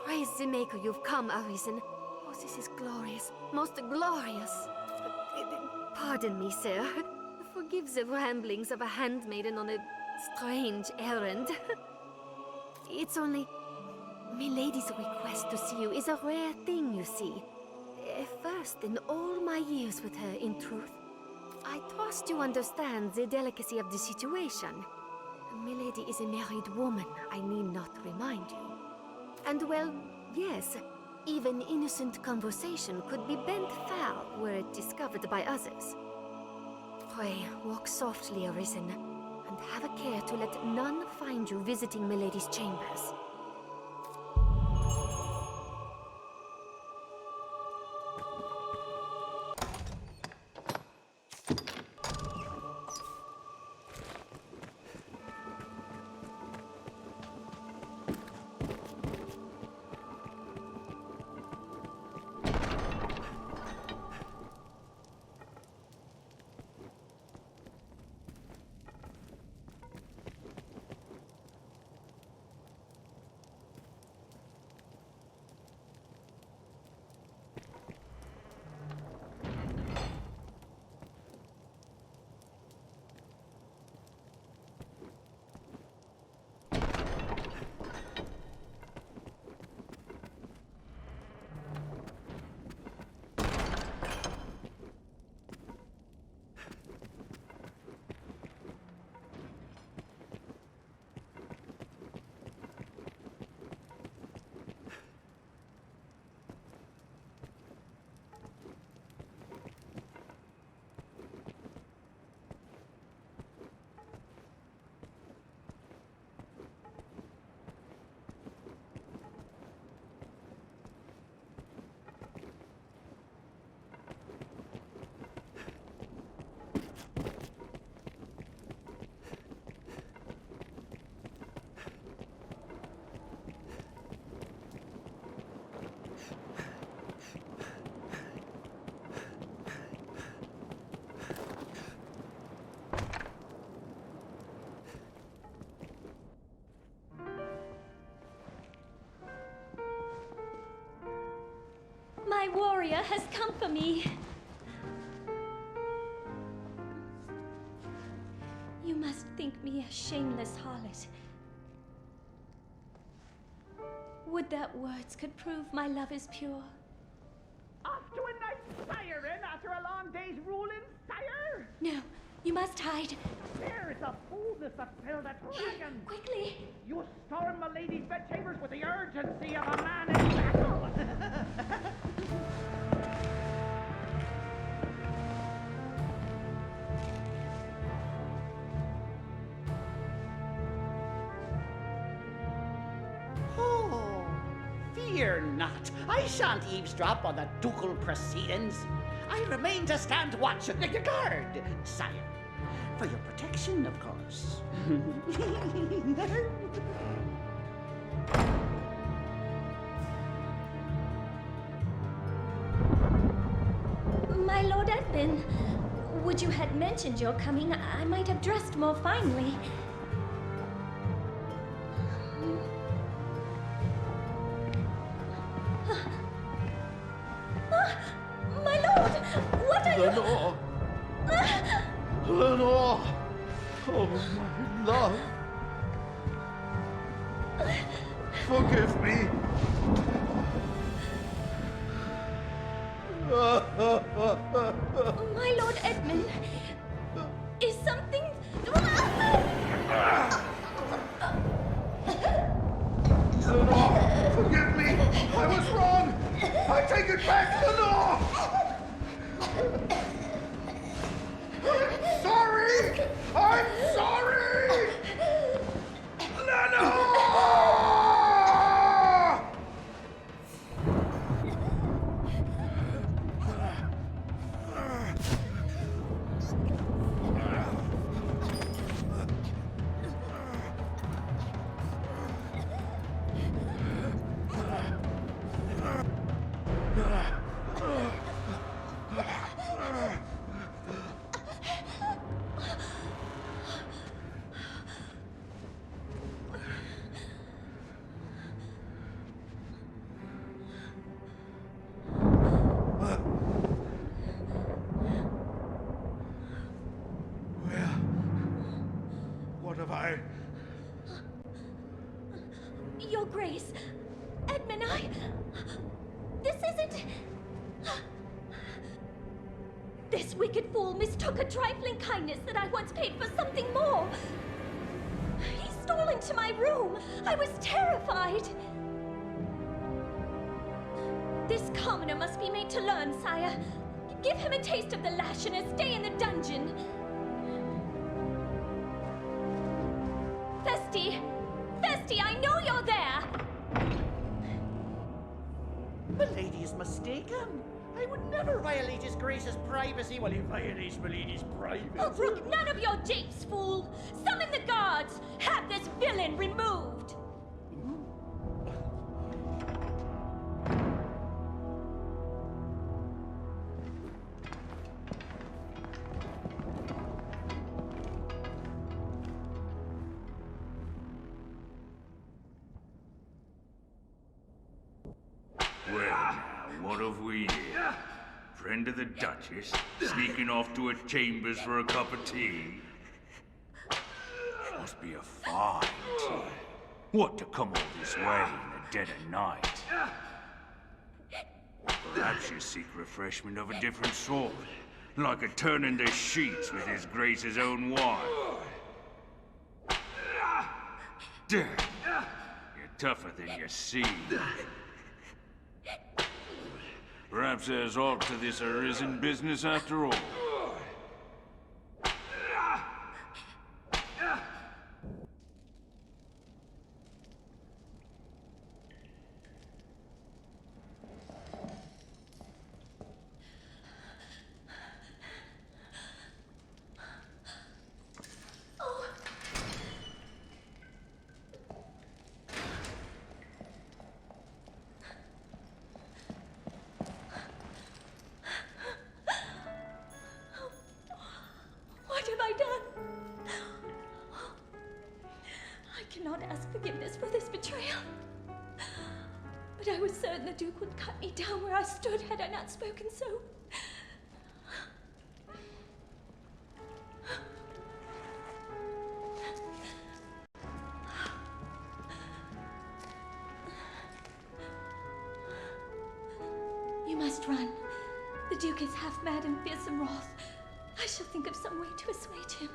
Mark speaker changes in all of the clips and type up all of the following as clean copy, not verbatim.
Speaker 1: Praise the Maker you've come, Arisen. Oh, this is glorious. Most glorious. Pardon me, sir. Forgive the ramblings of a handmaiden on a strange errand. It's only... Milady's request to see you is a rare thing, you see. First in all my years with her, in truth. I trust you understand the delicacy of the situation. Milady is a married woman, I need not remind you. And well, yes, even innocent conversation could be bent foul were it discovered by others. Pray, walk softly, Arisen, and have a care to let none find you visiting Milady's chambers.
Speaker 2: My warrior has come for me. You must think me a shameless harlot. Would that words could prove my love is pure.
Speaker 3: Off to a nice siren after a long day's ruling, sire?
Speaker 2: No, you must hide.
Speaker 3: There is a boldness that filled a dragon.
Speaker 2: Quickly!
Speaker 3: You storm my lady's bedchambers with the urgency of a man in battle. Oh, fear not. I shan't eavesdrop on the ducal proceedings. I remain to stand watch and guard, sire. For your protection, of course.
Speaker 2: My Lord Edmund, would you had mentioned your coming, I might have dressed more finely. My lord, what are you...
Speaker 4: Lenore! Lenore! Oh, my love! Forgive me!
Speaker 2: My Lord Edmund, is something...
Speaker 4: Lenore! Forgive me! I was wrong! I take it back, Lenore! I'm sorry! I'm sorry! Lenore!
Speaker 2: This wicked fool mistook a trifling kindness that I once paid for something more. He stole into my room. I was terrified. This commoner must be made to learn, sire. Give him a taste of the lash and a stay in the dungeon. Festi! Festi, I know you're there!
Speaker 3: Milady is mistaken. I would never violate His Grace's privacy while he violates Milady's privacy.
Speaker 2: Oh, brook none of your japes, fool! Summon the guards! Have this villain removed!
Speaker 5: Well, now, what have we here? Friend of the Duchess, sneaking off to her chambers for a cup of tea? Must be a fine tea. What to come all this way in the dead of night? Perhaps you seek refreshment of a different sort, like a turn in the sheets with His Grace's own wife. Damn, you're tougher than you seem. Perhaps there's aught to this Arisen business after all.
Speaker 2: What have I done? I cannot ask forgiveness for this betrayal. But I was certain the Duke would cut me down where I stood had I not spoken so. You must run. The Duke is half mad and fearsome wrath. I shall think of some way to assuage him.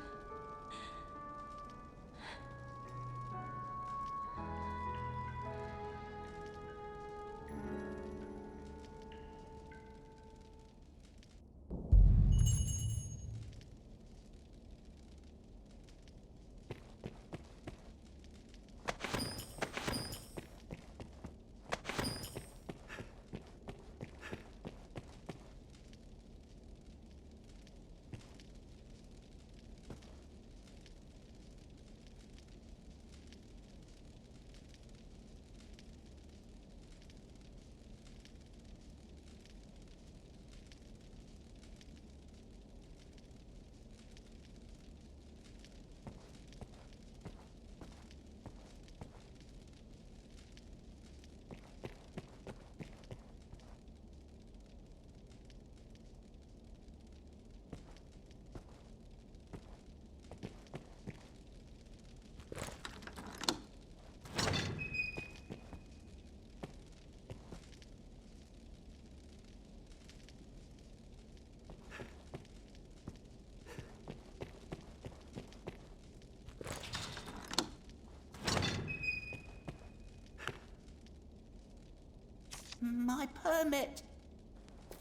Speaker 6: My permit!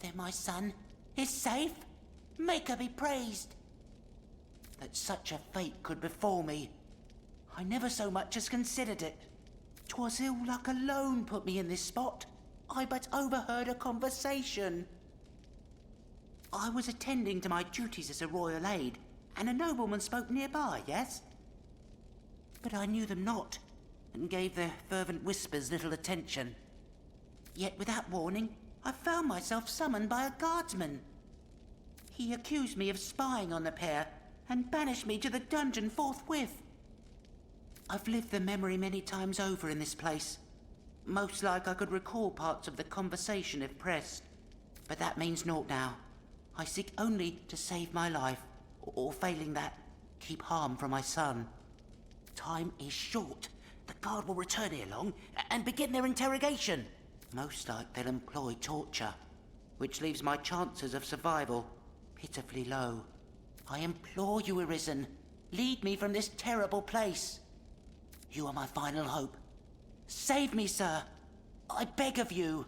Speaker 6: There, my son, is safe. Make her be praised. That such a fate could befall me, I never so much as considered it. 'Twas ill luck alone put me in this spot. I but overheard a conversation. I was attending to my duties as a royal aide, and a nobleman spoke nearby, yes? But I knew them not, and gave their fervent whispers little attention. Yet without warning, I found myself summoned by a guardsman. He accused me of spying on the pair, and banished me to the dungeon forthwith. I've lived the memory many times over in this place. Most like I could recall parts of the conversation if pressed. But that means naught now. I seek only to save my life, or failing that, keep harm from my son. Time is short. The guard will return ere long, and begin their interrogation. Most like they'll employ torture, which leaves my chances of survival pitifully low. I implore you, Arisen, lead me from this terrible place. You are my final hope. Save me, sir. I beg of you.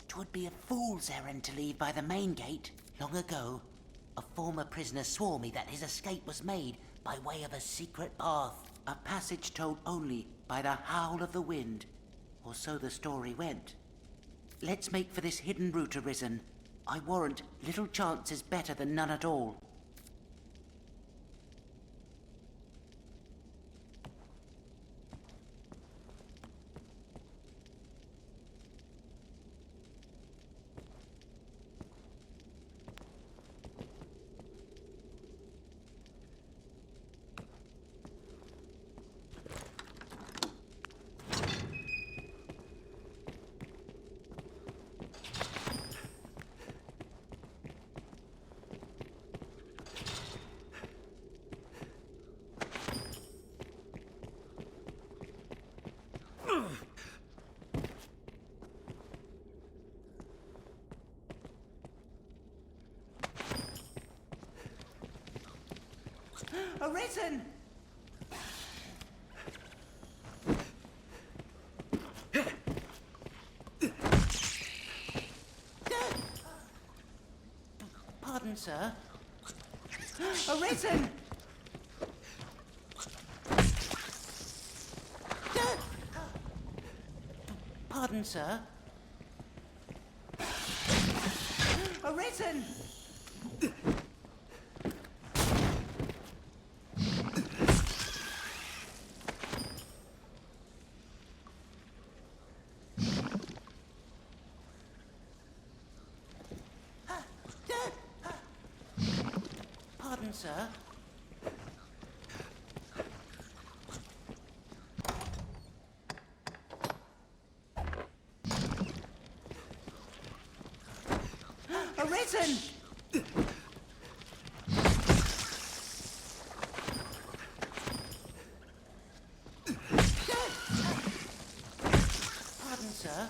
Speaker 6: Twould be a fool's errand to leave by the main gate. Long ago, a former prisoner swore me that his escape was made by way of a secret path, a passage told only by the howl of the wind, or so the story went. Let's make for this hidden route, Arisen. I warrant little chance is better than none at all. Arisen! Pardon, sir. Arisen! Pardon, sir. Arisen! Pardon, sir. Arisen! Pardon, sir.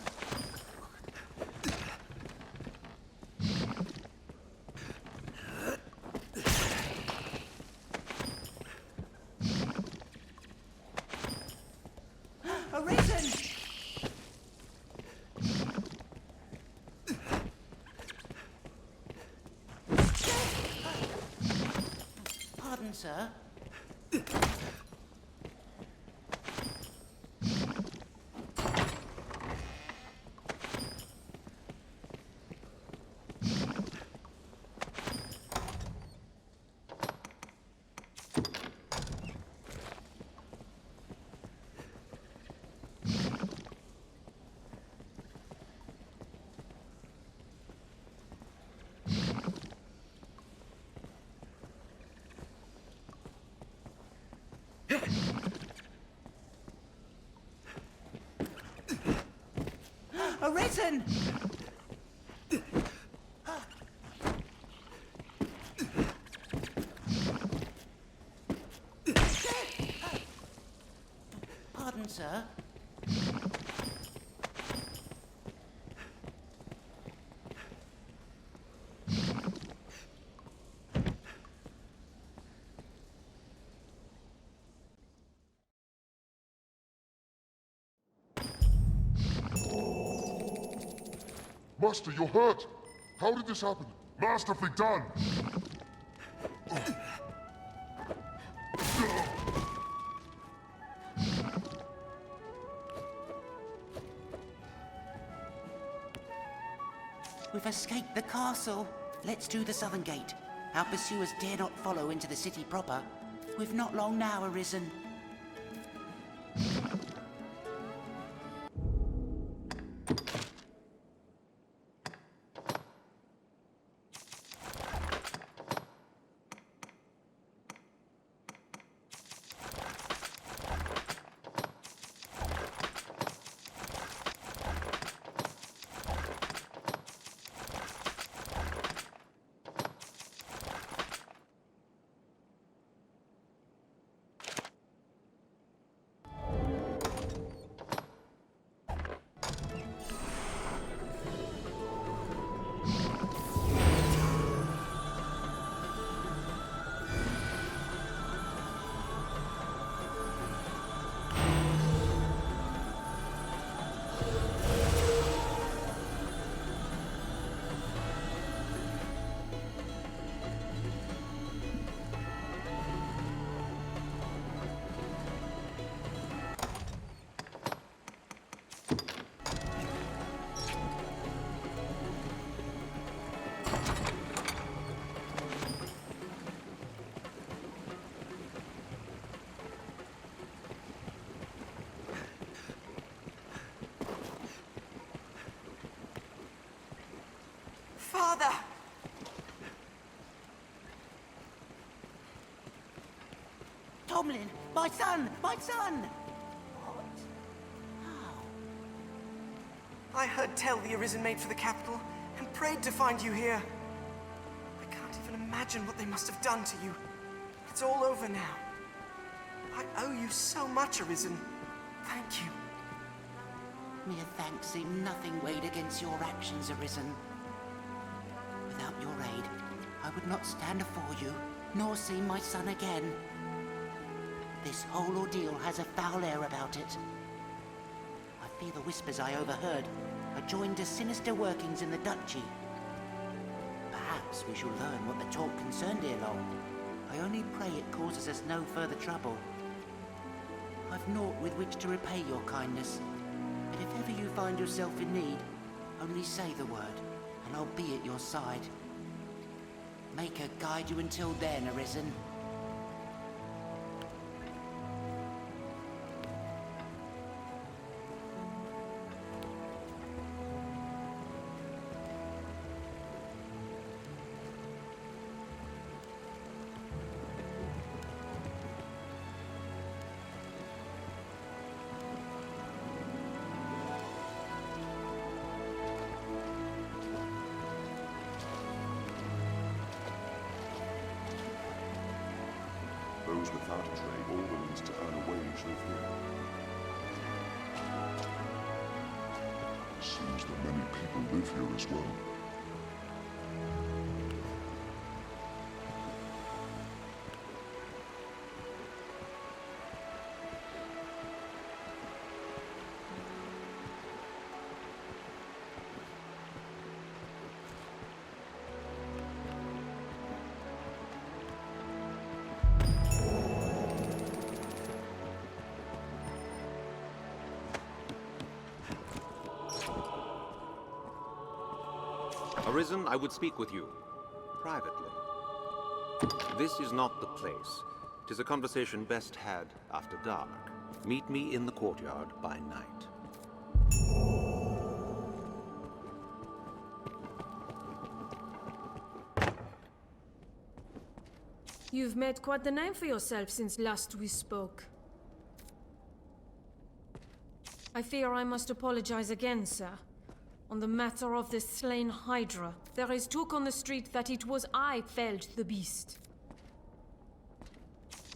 Speaker 6: Arisen! Pardon, sir. Arisen! Pardon, sir.
Speaker 4: Master, you're hurt. How did this happen? Masterfully done.
Speaker 6: We've escaped the castle. Let's do the southern gate. Our pursuers dare not follow into the city proper. We've not long now arisen. Tomlin! My son! My son! What? How?
Speaker 7: I heard tell the Arisen made for the capital, and prayed to find you here. I can't even imagine what they must have done to you. It's all over now. I owe you so much, Arisen. Thank you.
Speaker 6: Mere thanks seem nothing weighed against your actions, Arisen. Without your aid, I would not stand afore you, nor see my son again. This whole ordeal has a foul air about it. I fear the whispers I overheard are joined to sinister workings in the Duchy. Perhaps we shall learn what the talk concerned ere long. I only pray it causes us no further trouble. I've naught with which to repay your kindness, but if ever you find yourself in need, only say the word, and I'll be at your side. Maker guide you until then, Arisen.
Speaker 4: Those without a trade or willingness to earn a wage live here. It seems that many people live here as well.
Speaker 8: Arisen, I would speak with you, privately. This is not the place. 'Tis a conversation best had after dark. Meet me in the courtyard by night.
Speaker 9: You've made quite the name for yourself since last we spoke. I fear I must apologize again, sir. On the matter of the slain Hydra, there is talk on the street that it was I felled the beast.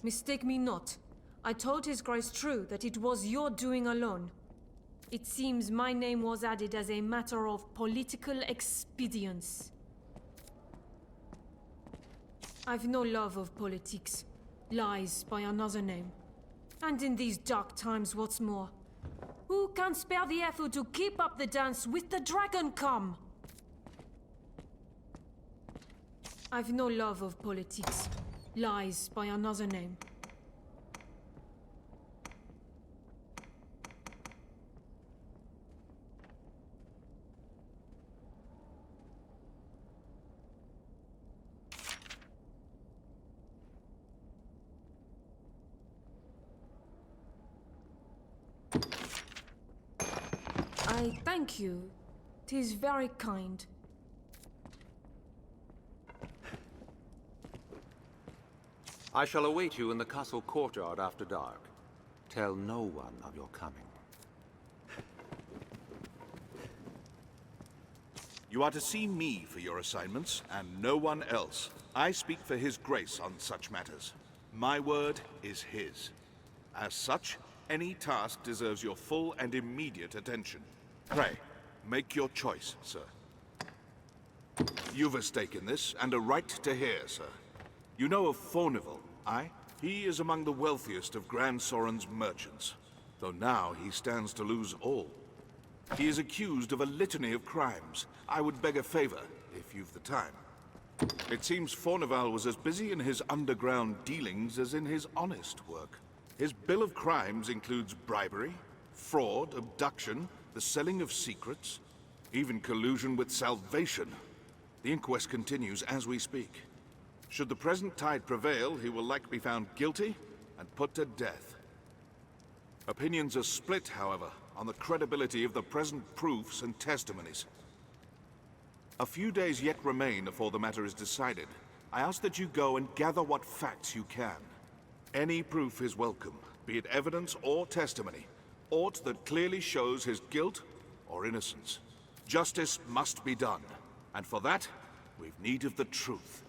Speaker 9: Mistake me not. I told His Grace true that it was your doing alone. It seems my name was added as a matter of political expedience. I've no love of politics. Lies by another name. And in these dark times, what's more, who can spare the effort to keep up the dance with the dragon come? I've no love of politics. Lies by another name. I thank you. 'Tis very kind.
Speaker 8: I shall await you in the castle courtyard after dark. Tell no one of your coming.
Speaker 10: You are to see me for your assignments, and no one else. I speak for His Grace on such matters. My word is his. As such, any task deserves your full and immediate attention. Pray, make your choice, sir. You've a stake in this, and a right to hear, sir. You know of Fornival, aye? He is among the wealthiest of Grand Soren's merchants, though now he stands to lose all. He is accused of a litany of crimes. I would beg a favor, if you've the time. It seems Fornival was as busy in his underground dealings as in his honest work. His bill of crimes includes bribery, fraud, abduction, the selling of secrets, even collusion with Salvation. The inquest continues as we speak. Should the present tide prevail, he will likely be found guilty and put to death. Opinions are split, however, on the credibility of the present proofs and testimonies. A few days yet remain before the matter is decided. I ask that you go and gather what facts you can. Any proof is welcome, be it evidence or testimony. Aught that clearly shows his guilt or innocence. Justice must be done, and for that, we've need of the truth.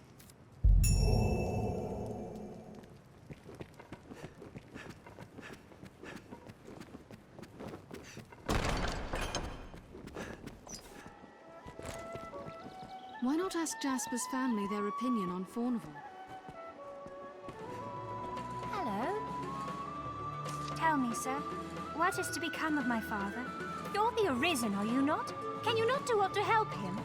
Speaker 11: Why not ask Jasper's family their opinion on Fawneville?
Speaker 12: Hello. Tell me, sir, what is to become of my father? You're the Arisen, are you not? Can you not do aught to help him?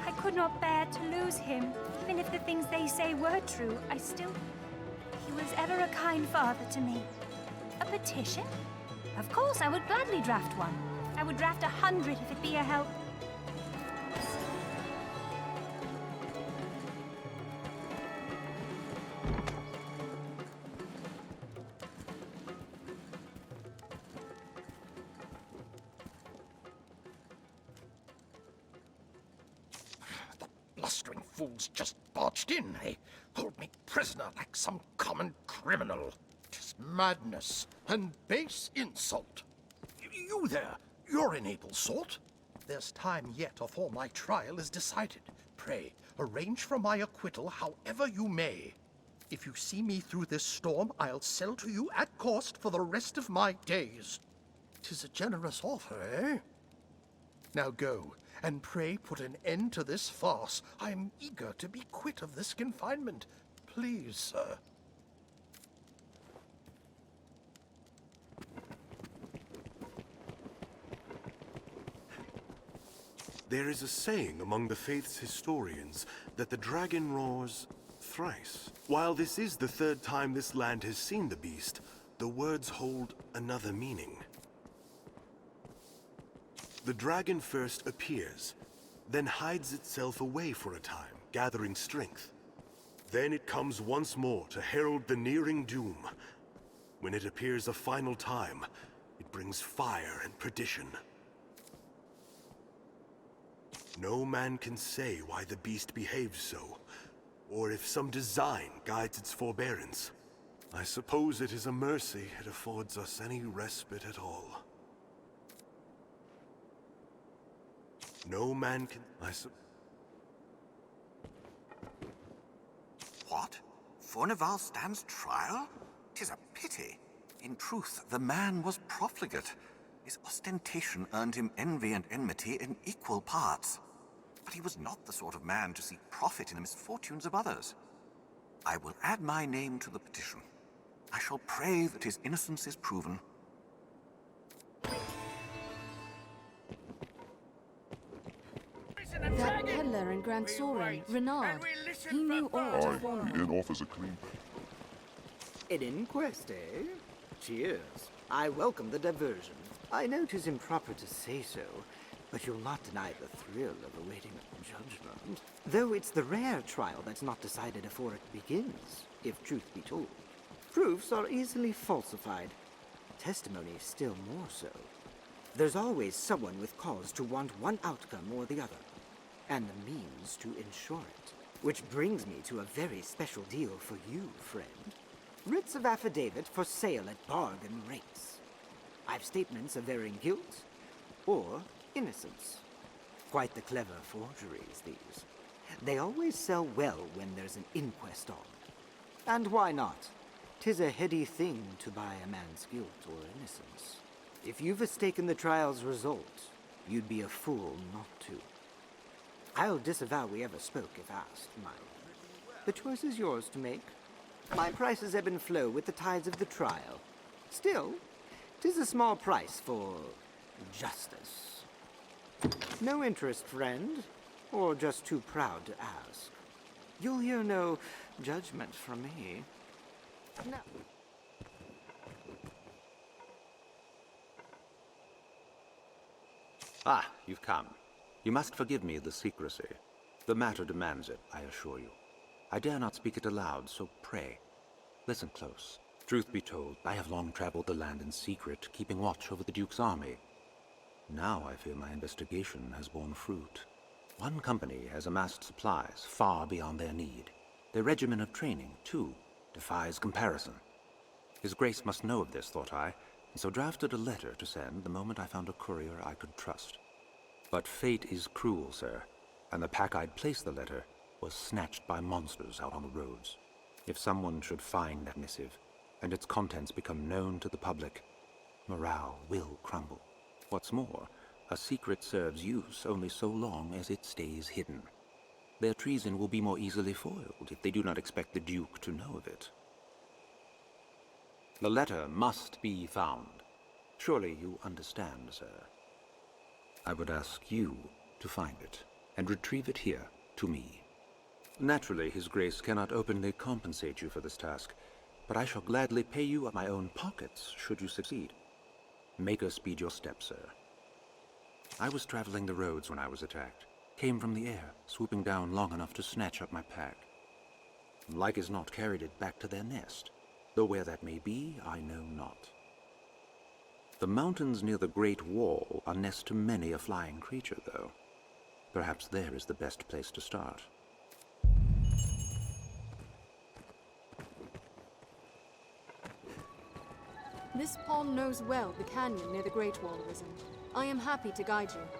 Speaker 12: I could not bear to lose him. Even if the things they say were true, I still... He was ever a kind father to me. A petition? Of course, I would gladly draft one. I would draft 100 if it be a help.
Speaker 13: Blustering fools just barged in, eh? Hold me prisoner like some common criminal. 'Tis madness and base insult. You there, you're an able sort. There's time yet afore my trial is decided. Pray, arrange for my acquittal however you may. If you see me through this storm, I'll sell to you at cost for the rest of my days. 'Tis a generous offer, eh? Now go, and pray put an end to this farce. I am eager to be quit of this confinement. Please, sir.
Speaker 14: There is a saying among the faith's historians that the dragon roars thrice. While this is the third time this land has seen the beast, the words hold another meaning. The dragon first appears, then hides itself away for a time, gathering strength. Then it comes once more to herald the nearing doom. When it appears a final time, it brings fire and perdition. No man can say why the beast behaves so, or if some design guides its forbearance. I suppose it is a mercy it affords us any respite at all. No man can...
Speaker 15: What? Fawneville stands trial? 'Tis a pity. In truth, the man was profligate. His ostentation earned him envy and enmity in equal parts. But he was not the sort of man to seek profit in the misfortunes of others. I will add my name to the petition. I shall pray that his innocence is proven.
Speaker 11: That peddler in Grand Soren, Renard, he knew all of Fawneville.
Speaker 16: The inn offers a clean...
Speaker 17: An inquest, eh? Cheers. I welcome the diversion. I know 'tis improper to say so, but you'll not deny the thrill of awaiting judgment. Though it's the rare trial that's not decided before it begins, if truth be told. Proofs are easily falsified. Testimony still more so. There's always someone with cause to want one outcome or the other, and the means to ensure it. Which brings me to a very special deal for you, friend. Writs of affidavit for sale at bargain rates. I've statements of varying guilt or innocence. Quite the clever forgeries, these. They always sell well when there's an inquest on. And why not? 'Tis a heady thing to buy a man's guilt or innocence. If you've mistaken the trial's result, you'd be a fool not to. I'll disavow we ever spoke if asked, mind. The choice is yours to make. My prices ebb and flow with the tides of the trial. Still, 'tis a small price for justice. No interest, friend, or just too proud to ask. You'll hear no judgment from me. No.
Speaker 8: Ah, you've come. You must forgive me the secrecy. The matter demands it, I assure you. I dare not speak it aloud, so pray, listen close. Truth be told, I have long traveled the land in secret, keeping watch over the Duke's army. Now I fear my investigation has borne fruit. One company has amassed supplies far beyond their need. Their regimen of training, too, defies comparison. His Grace must know of this, thought I, and so drafted a letter to send the moment I found a courier I could trust. But fate is cruel, sir, and the pack I'd placed the letter was snatched by monsters out on the roads. If someone should find that missive, and its contents become known to the public, morale will crumble. What's more, a secret serves use only so long as it stays hidden. Their treason will be more easily foiled if they do not expect the Duke to know of it. The letter must be found. Surely you understand, sir. I would ask you to find it, and retrieve it here, to me. Naturally, His Grace cannot openly compensate you for this task, but I shall gladly pay you out of my own pockets should you succeed. Make us speed your steps, sir. I was traveling the roads when I was attacked. Came from the air, swooping down long enough to snatch up my pack. Like as not carried it back to their nest, though where that may be, I know not. The mountains near the Great Wall are nest to many a flying creature, though. Perhaps there is the best place to start.
Speaker 11: This pawn knows well the canyon near the Great Wall, Arisen. I am happy to guide you.